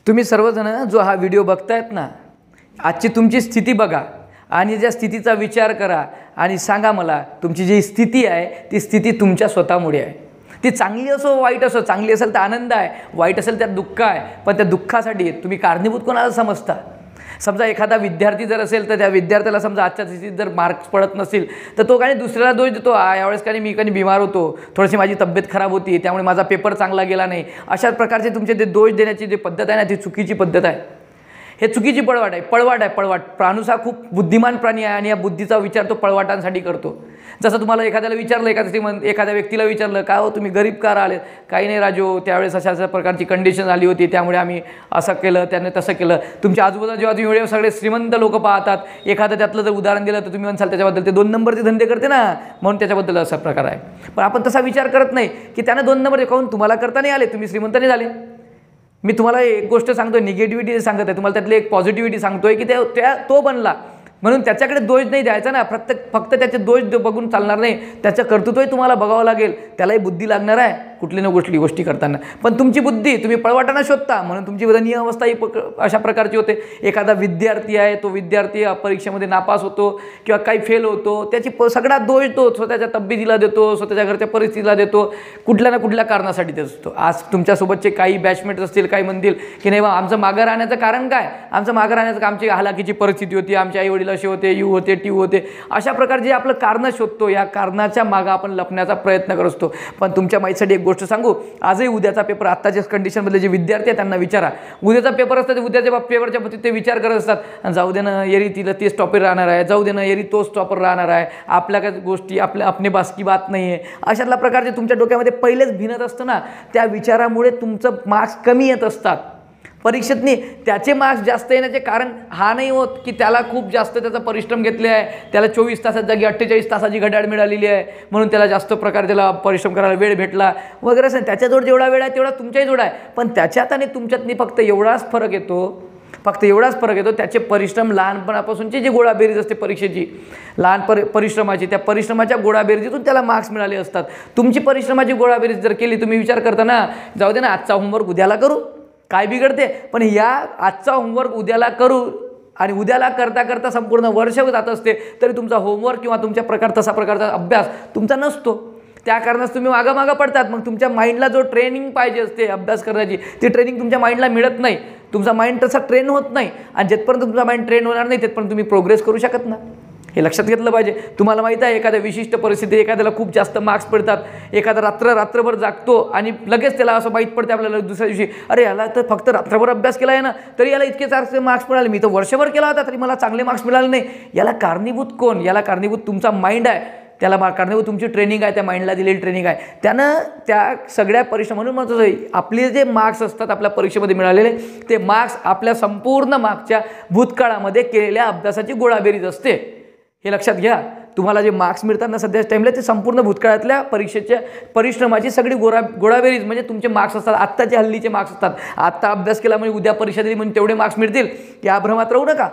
तुम्ही सर्वजण जो हा व्हिडिओ बघतायत ना, आजची तुमची स्थिती बघा आणि त्या स्थितीचा विचार करा आणि सांगा मला तुमची जी स्थिती आहे ती स्थिती तुमच्या स्वतःमुळे आहे. ती चांगली असो वाईट असो, चांगली असेल तर आनंद आहे, वाईट असेल त्यात दुःख आहे, पण त्या दुःखासाठी तुम्ही कारणीभूत कोणाला समजता? समजा एखादा विद्यार्थी जर असेल तर त्या विद्यार्थ्याला समजा आजच्या स्थितीत जर मार्क्स पडत नसेल तर तो काही दुसऱ्याला दोष देतो, यावेळेस काही मी काही बिमार होतो, थोडीशी माझी तब्येत खराब होती त्यामुळे माझा पेपर चांगला गेला नाही. अशा प्रकारचे तुमचे ते दोष देण्याची जी पद्धत आहे ना ती चुकीची पद्धत आहे. हे चुकीची पळवाट आहे. पळवाट. प्राणूस हा खूप बुद्धिमान प्राणी आहे आणि या बुद्धीचा विचार तो पळवाटांसाठी करतो. जसं तुम्हाला एखाद्याला विचारलं, एखाद्या व्यक्तीला विचारलं, का हो तुम्ही गरीब का राहिले? काही नाही राजो, त्यावेळेस अशा प्रकारची कंडिशन आली होती त्यामुळे आम्ही असं केलं, त्याने तसं केलं. तुमच्या आजूबाजूला जेव्हा तुम्ही व्हिडिओ सगळे श्रीमंत लोक पाहतात, एखादं त्यातलं जर उदाहरण दिलं तर तुम्ही म्हणसाल त्याच्याबद्दल ते 2 नंबरचे धंदे करते ना म्हणून त्याच्याबद्दल असा प्रकार आहे. पण आपण तसा विचार करत नाही की त्यानं 2 नंबर काहून तुम्हाला करता नाही आले, तुम्ही श्रीमंत नाही झाले. मी तुम्हाला एक गोष्ट सांगतोय, निगेटिव्हिटी सांगत आहे तुम्हाला, त्यातली एक पॉझिटिव्हिटी सांगतोय की तो बनला म्हणून त्याच्याकडे दोष नाही द्यायचा ना. फक्त त्याचे दोष बघून चालणार नाही, त्याचं कर्तृत्वही तुम्हाला बघावं लागेल, त्यालाही बुद्धी लागणार आहे कुठली ना कुठली गोष्टी करताना. पण तुमची बुद्धी तुम्ही पळवाटांना शोधता म्हणून तुमची दयनीय अवस्था ही अशा प्रकारची होते. एखादा विद्यार्थी आहे, तो विद्यार्थी परीक्षेमध्ये नापास होतो किंवा काही फेल होतो, त्याची सगळा दोष तो स्वतःच्या तब्येतीला देतो, स्वतःच्या घरच्या परिस्थितीला देतो, कुठल्या ना कुठल्या कारणासाठी देत असतो. आज तुमच्यासोबतचे काही बॅचमेट्स असतील, काही म्हणतील की नाही बा आमचं मागं राहण्याचं कारण काय? आमचं मागं राहण्याचं आमची हालाकीची परिस्थिती होती, आमचे आई वडील असे होते, यू होते, टी होते. अशा प्रकारे जे आपलं कारण शोधतो, या कारणाच्या मागं आपण लपण्याचा प्रयत्न करत असतो. पण तुमच्या माहितीसाठी एक गोष्ट सांगू, आजही उद्याचा पेपर आत्ताच्या कंडिशनमधले जे विद्यार्थी आहेत त्यांना विचारा, उद्याचा पेपर असतात, उद्याच्या पेपरच्या बाबतीत ते विचार करत असतात, जाऊ दे ना येरी तिला तेच टॉपर राहणार आहे, जाऊ दे ना येरी तोच टॉपर राहणार आहे, आपल्या काही गोष्टी अपने बास की बात नाही आहे. अशातल्या प्रकारचे तुमच्या डोक्यामध्ये पहिलेच भिनत असतं ना, त्या विचारामुळे तुमचं मार्क्स कमी येत असतात परीक्षेत. नाही त्याचे मार्क्स जास्त येण्याचे कारण हा नाही होत की त्याला खूप जास्त त्याचा परिश्रम घेतले आहे, त्याला 24 तासात जागी 48 तासाची घड्याळ मिळालेली आहे म्हणून त्याला जास्त प्रकारे त्याला परिश्रम करायला वेळ भेटला वगैरे असं. त्याच्याजवळ जेवढा वेळ आहे तेवढा तुमच्याही जोड आहे, पण त्याच्यात आणि तुमच्यात फक्त एवढाच फरक येतो, त्याचे परिश्रम लहानपणापासूनची जी गोळाबेरीज असते परीक्षेची, परिश्रमाची, त्या परिश्रमाच्या गोळाबेरीजीतून त्याला मार्क्स मिळाले असतात. तुमची परिश्रमाची गोळाबेरीज जर केली, तुम्ही विचार करता ना जाऊ दे ना आजचा होमवर्क उद्याला करू, काय बिघडते? पण या आजचा होमवर्क उद्याला करू आणि उद्याला करता करता संपूर्ण वर्ष जात असते तरी तुमचा होमवर्क किंवा तुमच्या तसा प्रकारचा अभ्यास तुमचा नसतो. त्या कारणास तुम्ही मागं पडतात. मग तुमच्या माइंडला जो ट्रेनिंग पाहिजे असते अभ्यास करण्याची, ती ट्रेनिंग तुमच्या माइंडला मिळत नाही, तुमचा माइंड तसा ट्रेन होत नाही आणि जिथपर्यंत तुमचा माइंड ट्रेन होणार नाही तिथपर्यंत तुम्ही प्रोग्रेस करू शकत ना. हे लक्षात घेतलं पाहिजे. तुम्हाला माहीत आहे एखाद्या विशिष्ट परिस्थितीत एखाद्याला खूप जास्त मार्क्स पडतात, एखादा रात्रभर जागतो आणि लगेच त्याला असं माहीत पडते आपल्याला दुसऱ्या दिवशी, अरे याला तर फक्त रात्रभर अभ्यास केला आहे ना तरी याला इतके चांगले मार्क्स मिळाले, मी तर वर्षभर केला होता तरी मला चांगले मार्क्स मिळाले नाही. याला कारणीभूत कोण? याला कारणीभूत तुमचा माइंड आहे, त्याला कारणीभूत तुमची ट्रेनिंग आहे, त्या माइंडला दिलेली ट्रेनिंग आहे. त्यानं त्या सगळ्या परिश्रम म्हणून म्हणतो आपले जे मार्क्स असतात आपल्या परीक्षेमध्ये मिळालेले, ते मार्क्स आपल्या संपूर्ण मागच्या भूतकाळामध्ये केलेल्या अभ्यासाची गोळाबेरीज असते. हे लक्षात घ्या. तुम्हाला जे मार्क्स मिळतात ना सध्याच्या टाईमला, ते संपूर्ण भूतकाळातल्या परीक्षेच्या परिश्रमाची सगळी गोळाबेरीज म्हणजे तुमचे मार्क्स असतात, आत्ताचे हल्लीचे मार्क्स असतात. आत्ता अभ्यास केला म्हणजे उद्या परीक्षा दिली म्हणजे तेवढे मार्क्स मिळतील या भ्रमात राहू नका.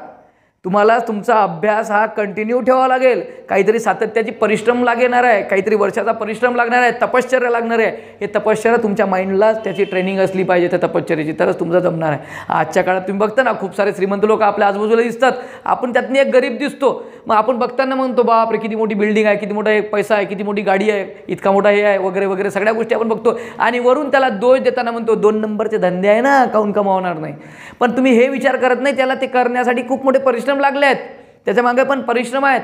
तुम्हाला तुमचा अभ्यास हा कंटिन्यू ठेवावा लागेल, काहीतरी सातत्याची परिश्रम लागणार आहे, काहीतरी वर्षाचा परिश्रम लागणार आहे, तपश्चर्या लागणार आहे. हे तपश्चर्या तुमच्या माइंडला त्याची ट्रेनिंग असली पाहिजे त्या तपश्चर्याची, तरच तुमचा जमणार आहे. आजच्या काळात तुम्ही बघता ना खूप सारे श्रीमंत लोक आपल्या आजूबाजूला दिसतात, आपण त्यातनी एक गरीब दिसतो. मग आपण बघताना म्हणतो बापरे किती मोठी बिल्डिंग आहे, किती मोठा एक पैसा आहे, किती मोठी गाडी आहे, इतका मोठा हे आहे वगैरे वगैरे सगळ्या गोष्टी आपण बघतो आणि वरून त्याला दोष देताना म्हणतो 2 नंबरचे धंदे आहे ना, काहून कमावणार नाही. पण तुम्ही हे विचार करत नाही त्याला ते करण्यासाठी खूप मोठे परिश्रम लागले आहेत, त्याच्या मागे पण परिश्रम आहेत,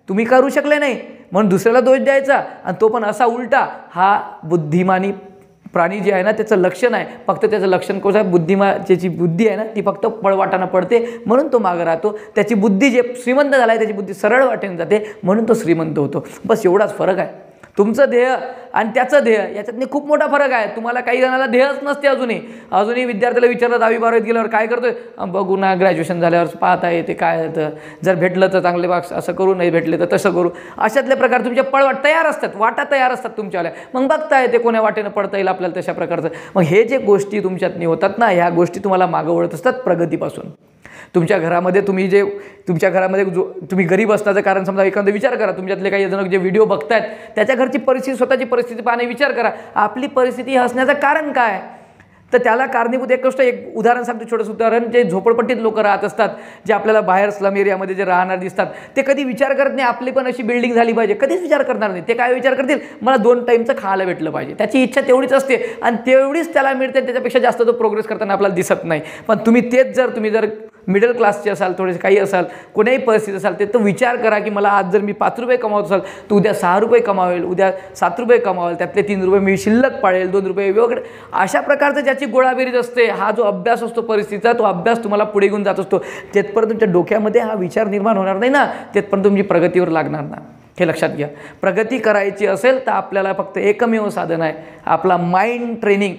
तुम्ही करू शकले नाही म्हणून दुसऱ्याला दोष द्यायचा आणि तो पण असा उलटा. हा बुद्धिमानी प्राणी जे आहे ना त्याचं लक्षण आहे. फक्त त्याचं लक्षण कसं आहे, ज्याची बुद्धी आहे ना ती फक्त पळवाटानं पडते म्हणून तो मागं राहतो. त्याची बुद्धी जे श्रीमंत झाला आहे त्याची बुद्धी सरळ वाटेने जाते म्हणून तो श्रीमंत होतो. बस एवढाच फरक आहे. तुमचं ध्येय आणि त्याचं ध्येय याच्यातनी खूप मोठा फरक आहे. तुम्हाला काही जणाला ध्येयच नसते अजूनही विद्यार्थ्याला विचारलं 10वी 12वीत गेल्यावर काय करतोय, बघू ना ग्रॅज्युएशन झाल्यावर पाहता येते काय येतं, जर भेटलं तर चांगले मार्क्स असं करू, नाही भेटले तर तसं करू. अशातले प्रकार तुमचे पळवाट तयार असतात, वाटा तयार असतात तुमच्यावाल्या. मग बघता येते कोण्या वाटेनं पडता येईल आपल्याला तशा प्रकारचं. मग हे जे गोष्टी तुमच्यातनी होतात ना, ह्या गोष्टी तुम्हाला मागं वळत असतात प्रगतीपासून. तुमच्या घरामध्ये तुम्ही गरीब असण्याचं कारण समजा एखादा विचार करा, तुमच्यातले काही जण जे व्हिडिओ बघतायत त्याच्या घरची परिस्थिती, स्वतःची परिस्थिती पाहणे विचार करा, आपली परिस्थिती हसण्याचं कारण काय? तर त्याला कारणीभूत एक गोष्ट, एक उदाहरण सांगतो, छोटंसं उदाहरण. जे झोपडपट्टीत लोक राहत असतात, जे आपल्याला बाहेर स्लम एरियामध्ये जे राहणार दिसतात, ते कधी विचार करत नाही आपली पण अशी बिल्डिंग झाली पाहिजे, कधीच विचार करणार नाही. ते काय विचार करतील, मला 2 टाईमचं खायला भेटलं पाहिजे. त्याची इच्छा तेवढीच असते आणि तेवढीच त्याला मिळते, त्याच्यापेक्षा जास्त तो प्रोग्रेस करताना आपल्याला दिसत नाही. पण तुम्ही जर मिडल क्लासचे असाल, थोडेसे काही असाल, कोणत्याही परिस्थिती असाल, ते तो विचार करा की मला आज जर मी 5 रुपये कमावत असाल तर उद्या 6 रुपये कमावेल, उद्या 7 रुपये कमावेल, त्यातले 3 रुपये मी शिल्लक पाळेल, 2 रुपये वेगळे. अशा प्रकारचं ज्याची गोळाबेरीज असते, हा जो अभ्यास असतो परिस्थितीचा, तो अभ्यास तुम्हाला पुढे घेऊन जात असतो. तेथपर्यंत तुमच्या डोक्यामध्ये हा विचार निर्माण होणार नाही ना, तेथपर्यंत तुमची प्रगतीवर लागणार ना. हे लक्षात घ्या. प्रगती करायची असेल तर आपल्याला फक्त एकमेव साधन आहे, आपला माइंड ट्रेनिंग.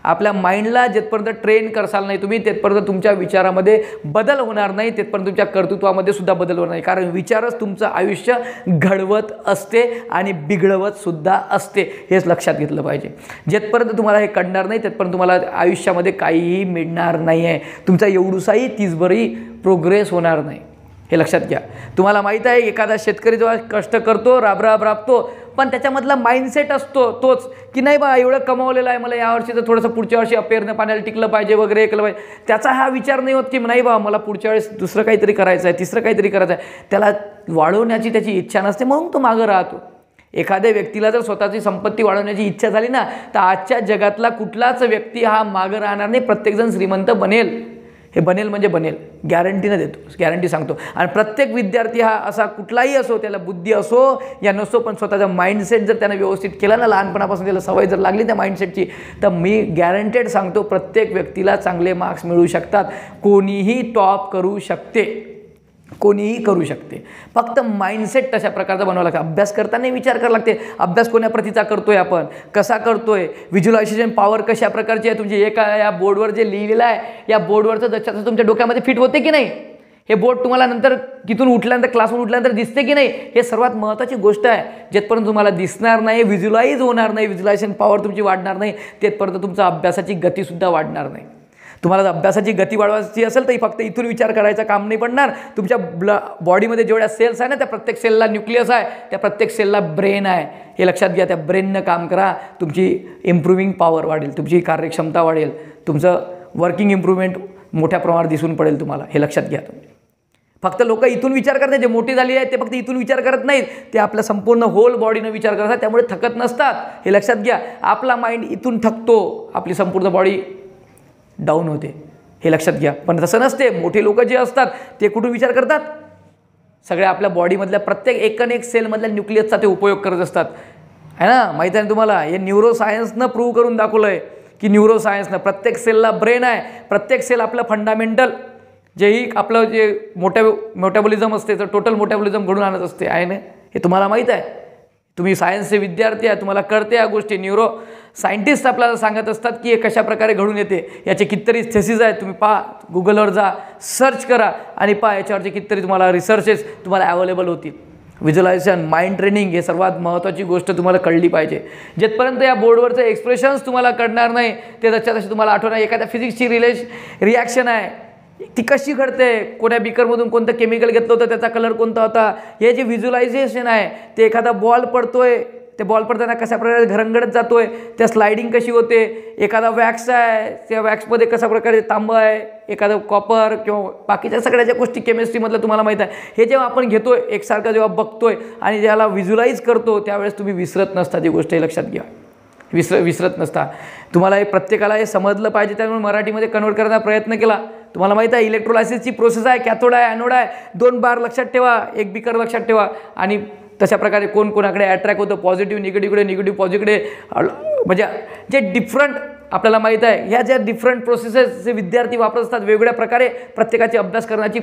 आपल्या माइंडला जिथपर्यंत ट्रेन करसाल नाही तुम्ही, तिथपर्यंत तुमच्या विचारामध्ये बदल होणार नाही, तिथपर्यंत तुमच्या कर्तृत्वामध्ये सुद्धा बदल होणार नाही. कारण विचारच तुमचं आयुष्य घडवत असते आणि बिघडवत सुद्धा असते, हेच लक्षात घेतलं पाहिजे. जिथपर्यंत तुम्हाला हे कळणार नाही तिथपर्यंत तुम्हाला आयुष्यामध्ये काहीही मिळणार नाही आहे. तुमचा एवढूसाही तीसभरही प्रोग्रेस होणार नाही, हे लक्षात घ्या. तुम्हाला माहीत आहे, एखादा शेतकरी जेव्हा कष्ट करतो, राबतो, पण त्याच्यामधला माइंडसेट असतो तोच की नाही बा एवढं कमावलेलं आहे, मला यावर्षीचं थोडंसं पुढच्या वर्षी पेरण्या पाण्याला टिकलं पाहिजे वगैरे केलं पाहिजे. त्याचा हा विचार नाही होत की नाही बा मला पुढच्या वेळेस दुसरं काहीतरी करायचं आहे, तिसरं काहीतरी करायचं आहे. त्याला वाढवण्याची त्याची इच्छा नसते, म्हणून तो मागं राहतो. एखाद्या व्यक्तीला जर स्वतःची संपत्ती वाढवण्याची इच्छा झाली ना, तर आजच्या जगातला कुठलाच व्यक्ती हा मागं राहणार नाही. प्रत्येकजण श्रीमंत बनेल. हे बनेल म्हणजे बनेल, गॅरंटीनं देतो, गॅरंटी सांगतो. आणि प्रत्येक विद्यार्थी हा असा कुठलाही असो, त्याला बुद्धी असो या नसो, पण स्वतःचा माइंडसेट जर त्यानं व्यवस्थित केला ना, लहानपणापासून त्याला सवय जर लागली त्या माइंडसेटची, तर मी गॅरंटेड सांगतो प्रत्येक व्यक्तीला चांगले मार्क्स मिळू शकतात. कोणीही टॉप करू शकते, कोणीही करू शकते. फक्त माइंडसेट तशा प्रकारचा बनवावा लागतो. अभ्यास करताना विचार करावा लागते, अभ्यास कोण्या प्रतीचा करतोय, आपण कसा करतोय, व्हिज्युअलायझेशन पॉवर कशा प्रकारची आहे तुमची, एक या बोर्डवर जे लिहिलेलं आहे या बोर्डवरचं जसं तुमच्या डोक्यामध्ये फिट होते की नाही, हे बोर्ड तुम्हाला नंतर तिथून उठल्यानंतर क्लासवरून उठल्यानंतर दिसते की नाही, हे सर्वात महत्त्वाची गोष्ट आहे. जिथपर्यंत तुम्हाला दिसणार नाही, व्हिज्युअलाइज होणार नाही, व्हिज्युअलायझेशन पॉवर तुमची वाढणार नाही, तिथपर्यंत तुमचा अभ्यासाची गतीसुद्धा वाढणार नाही. तुम्हाला जर अभ्यासाची गती वाढवायची असेल तर फक्त इथून विचार करायचा काम नाही पडणार. तुमच्या बॉडीमध्ये जेवढ्या सेल्स आहे ना, त्या प्रत्येक सेलला न्यूक्लियस आहे, त्या प्रत्येक सेलला ब्रेन आहे, हे लक्षात घ्या. त्या ब्रेननं काम करा, तुमची इम्प्रूव्हिंग पॉवर वाढेल, तुमची कार्यक्षमता वाढेल, तुमचं वर्किंग इम्प्रूव्हमेंट मोठ्या प्रमाणात दिसून पडेल तुम्हाला, हे लक्षात घ्या. तुम्ही फक्त लोक इथून विचार करतात, जे मोठी झाली आहेत ते फक्त इथून विचार करत नाहीत, ते आपल्या संपूर्ण होल बॉडीनं विचार करतात, त्यामुळे थकत नसतात, हे लक्षात घ्या. आपला माइंड इथून थकतो, आपली संपूर्ण बॉडी डाऊन होते, हे लक्षात घ्या. पण तसं नसते. मोठे लोक जे असतात ते कुठून विचार करतात, सगळ्या आपल्या बॉडीमधल्या प्रत्येक एक सेलमधल्या न्यूक्लियसचा ते उपयोग करत असतात, आहे ना. माहिती आहे तुम्हाला, हे न्यूरोसायन्सनं प्रूव्ह करून दाखवलं आहे की न्यूरोसायन्सनं प्रत्येक सेलला ब्रेन आहे, प्रत्येक सेल आपलं फंडामेंटल जेही आपलं जे मोटॅबॉलिझम असते तर टोटल मोटॅबॉलिझम घडून आणत असते, आहे ना. हे तुम्हाला माहीत आहे, तुम्ही सायन्सचे विद्यार्थी आहे, तुम्हाला कळते या गोष्टी. न्यूरो सायंटिस्ट आपल्याला सांगत असतात की हे कशा प्रकारे घडून येते. याचे कितीतरी थेसिस आहेत, तुम्ही पहा, गुगलवर जा, सर्च करा आणि पहा, याच्यावरचे कितीतरी तुम्हाला रिसर्चेस तुम्हाला अवेलेबल होतील. व्हिज्युअलायझेशन, माइंड ट्रेनिंग हे सर्वात महत्त्वाची गोष्ट तुम्हाला कळली पाहिजे. जिथपर्यंत या बोर्डवरचं एक्सप्रेशन्स तुम्हाला कळणार नाही, ते तसे तुम्हाला आठवणार. एखाद्या फिजिक्सची रिॲक्शन आहे, ती कशी घडते, कोण्या बिकरमधून कोणतं केमिकल घेतलं होतं, त्याचा कलर कोणता होता, हे जे व्हिज्युअलायझेशन आहे. ते एखादा बॉल पडतोय, ते बॉल पडताना कशा प्रकारे घरंगडत जातोय, त्या स्लायडिंग कशी होते. एखादा वॅक्स आहे, त्या वॅक्समध्ये कशा प्रकारे तांबं आहे, एखादं कॉपर किंवा बाकीच्या सगळ्या ज्या गोष्टी केमिस्ट्रीमधलं तुम्हाला माहीत आहे. हे जेव्हा आपण घेतोय एकसारखं, जेव्हा बघतोय आणि ज्याला व्हिज्युअलाइज करतो, त्यावेळेस तुम्ही विसरत नसता ती गोष्ट, हे लक्षात घ्या. विसरत नसता. तुम्हाला हे प्रत्येकाला हे समजलं पाहिजे, त्यामुळे मराठीमध्ये कन्वर्ट करण्याचा प्रयत्न केला. तुम्हाला माहीत आहे इलेक्ट्रोलायसिसची प्रोसेस आहे, कॅथोड आहे, ॲनोड आहे, 2 बार लक्षात ठेवा, 1 बिकर लक्षात ठेवा. आणि तशा प्रकारे कोणाकडे अट्रॅक्ट होतं, पॉझिटिव्ह निगेटिव्हकडे, निगेटिव्ह पॉझिटिव्हकडे, म्हणजे जे डिफरंट आपल्याला माहीत आहे. ह्या ज्या डिफरंट प्रोसेसेस जे विद्यार्थी वापरत असतात, वेगवेगळ्या प्रकारे प्रत्येकाची अभ्यास करण्याची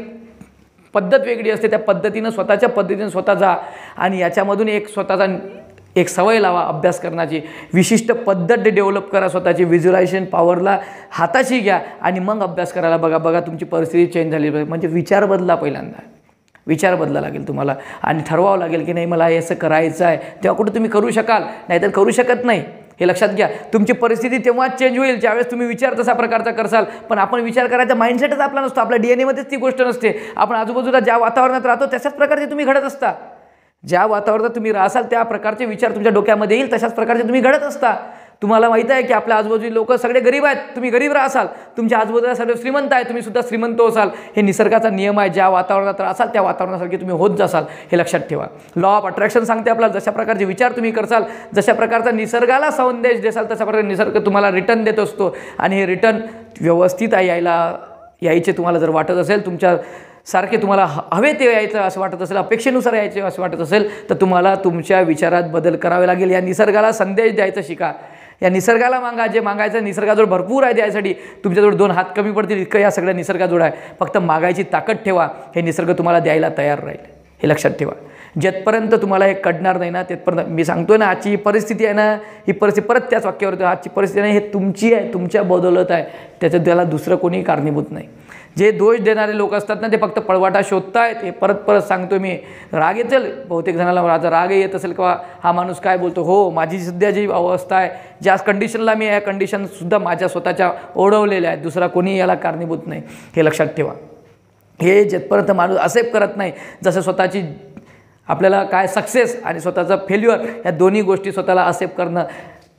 पद्धत वेगळी असते. त्या पद्धतीनं स्वतःच्या पद्धतीनं स्वतः जा आणि याच्यामधून एक सवय लावा अभ्यास करण्याची, विशिष्ट पद्धत डेव्हलप करा स्वतःची. व्हिज्युअलायझेशन पॉवरला हाताशी घ्या आणि मग अभ्यास करायला बघा. तुमची परिस्थिती चेंज झाली पाहिजे. म्हणजे विचार बदला, पहिल्यांदा विचार बदला लागेल तुम्हाला आणि ठरवावं लागेल की नाही मला हे असं करायचं आहे. तेव्हा कुठं तुम्ही करू शकाल, नाहीतर करू शकत नाही, हे लक्षात घ्या. तुमची परिस्थिती तेव्हाच चेंज होईल ज्यावेळेस तुम्ही विचार तसा प्रकारचा करसाल. पण आपण विचार करायचा माइंडसेटच आपला नसतो, आपल्या DNA-मध्येच ती गोष्ट नसते. आपण आजूबाजूला ज्या वातावरणात राहतो तशाच प्रकारचे तुम्ही घडत असता. ज्या वातावरणात तुम्ही राहाल त्या प्रकारचे विचार तुमच्या डोक्यामध्ये येईल, तशाच प्रकारचे तुम्ही घडत असता. तुम्हाला माहीत आहे की आपल्या आजूबाजूचे लोक सगळे गरीब आहेत, तुम्ही गरीब राहाल, तुमच्या आजूबाजूला सर्व श्रीमंत आहे, तुम्ही सुद्धा श्रीमंत असाल. हे निसर्गाचा नियम आहे. ज्या वातावरणात असाल त्या वातावरणासारखे तुम्ही होत जासाल, हे लक्षात ठेवा. लॉ ऑफ अट्रॅक्शन सांगते आपल्याला, जशा प्रकारचे विचार तुम्ही करसाल, जशा प्रकारचा निसर्गाला संदेश देसाल, तशा प्रकारे निसर्ग तुम्हाला रिटर्न देत असतो. आणि हे रिटर्न व्यवस्थित यायचे तुम्हाला जर वाटत असेल, तुमच्या सारखे तुम्हाला हवे ते यायचं असं वाटत असेल, अपेक्षेनुसार यायचे असं वाटत असेल, तर तुम्हाला तुमच्या विचारात बदल करावे लागेल. या निसर्गाला संदेश द्यायचं शिका. या निसर्गाला मागा, जे मागायचं निसर्गाजवळ भरपूर आहे द्यायसाठी. तुमच्याजवळ 2 हात कमी पडतील इतकं या सगळ्या निसर्गाजवळ आहे. फक्त मागायची ताकद ठेवा, हे निसर्ग तुम्हाला द्यायला तयार राहील, हे लक्षात ठेवा. जेथपर्यंत तुम्हाला हे कळणार नाही ना, तेथपर्यंत मी सांगतोय ना, आजची ही परिस्थिती आहे ना, ही परिस्थिती परत त्याच वाक्यावर येतो. आजची परिस्थिती नाही, हे तुमची आहे, तुमच्या बदौलत आहे. त्याला दुसरं कोणी कारणीभूत नाही. जे दोष देणारे लोक असतात ना, ते फक्त पळवाटा शोधतायत. हे परत सांगतो मी. राग येतील बहुतेक जणाला, माझा राग येत असेल किंवा हा माणूस काय बोलतो. हो, माझी सध्या जी अवस्था आहे, ज्या कंडिशनला मी या कंडिशनसुद्धा माझ्या स्वतःच्या ओढवलेल्या आहेत, दुसरा कोणी याला कारणीभूत नाही, हे लक्षात ठेवा. हे जेथपर्यंत माणूस एक्सेप्ट करत नाही, जसं स्वतःची आपल्याला काय सक्सेस आणि स्वतःचा फेल्युअर, या दोन्ही गोष्टी स्वतःला एक्सेप्ट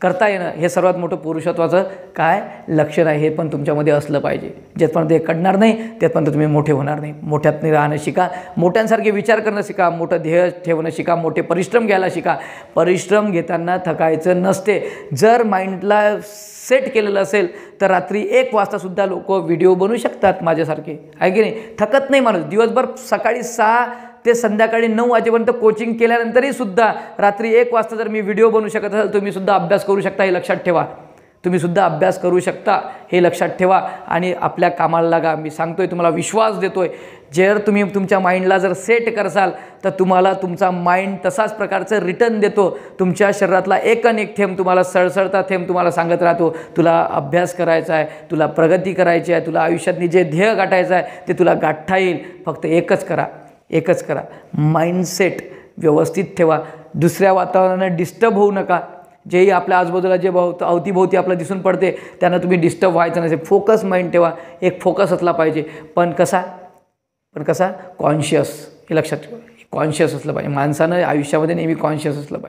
करता येणं, हे सर्वात मोठं पुरुषत्वाचं काय लक्षण आहे. हे पण तुमच्यामध्ये असलं पाहिजे. जेथपर्यंत हे कळणार नाही, तेथपर्यंत तुम्ही मोठे होणार नाही. मोठ्यात राहणं शिका, मोठ्यांसारखे विचार करणं शिका, मोठं ध्येय ठेवणं शिका, मोठे परिश्रम घ्यायला शिका. परिश्रम घेताना थकायचं नसते. जर माइंडला सेट केलेलं असेल तर रात्री 1 वाजतासुद्धा लोक व्हिडिओ बनवू शकतात माझ्यासारखे, आहे की नाही. थकत नाही माणूस. दिवसभर सकाळी 6 ते संध्याकाळी 9 वाजेपर्यंत कोचिंग केल्यानंतरही सुद्धा रात्री 1 वाजता जर मी व्हिडिओ बनवू शकत असेल, तुम्ही सुद्धा अभ्यास करू शकता, हे लक्षात ठेवा. तुम्ही सुद्धा अभ्यास करू शकता, हे लक्षात ठेवा. आणि आपल्या कामाला लागा. मी सांगतोय, तुम्हाला विश्वास देतोय. जर तुम्ही तुमच्या माइंडला जर सेट करसाल तर तुम्हाला तुमचा माइंड तसाच प्रकारचं रिटर्न देतो. तुमच्या शरीरातला एक थेंब तुम्हाला सळसळता थेंब तुम्हाला सांगत राहतो, तुला अभ्यास करायचा आहे, तुला प्रगती करायची आहे, तुला आयुष्यातनी जे ध्येय गाठायचं आहे ते तुला गाठता येईल. फक्त एकच करा, माइंडसेट व्यवस्थित ठेवा. दुसऱ्या वातावरणाने डिस्टर्ब होऊ नका. जेही आपल्या आजूबाजूला जे अवतीभोवती आपल्याला दिसून पडते त्यांना तुम्ही डिस्टर्ब व्हायचं नसेल. फोकस माइंड ठेवा. एक फोकस असला पाहिजे, पण कसा कॉन्शियस, हे लक्षात ठेवा. कॉन्शियस असलं पाहिजे. माणसानं आयुष्यामध्ये नेहमी कॉन्शियस असलं पाहिजे.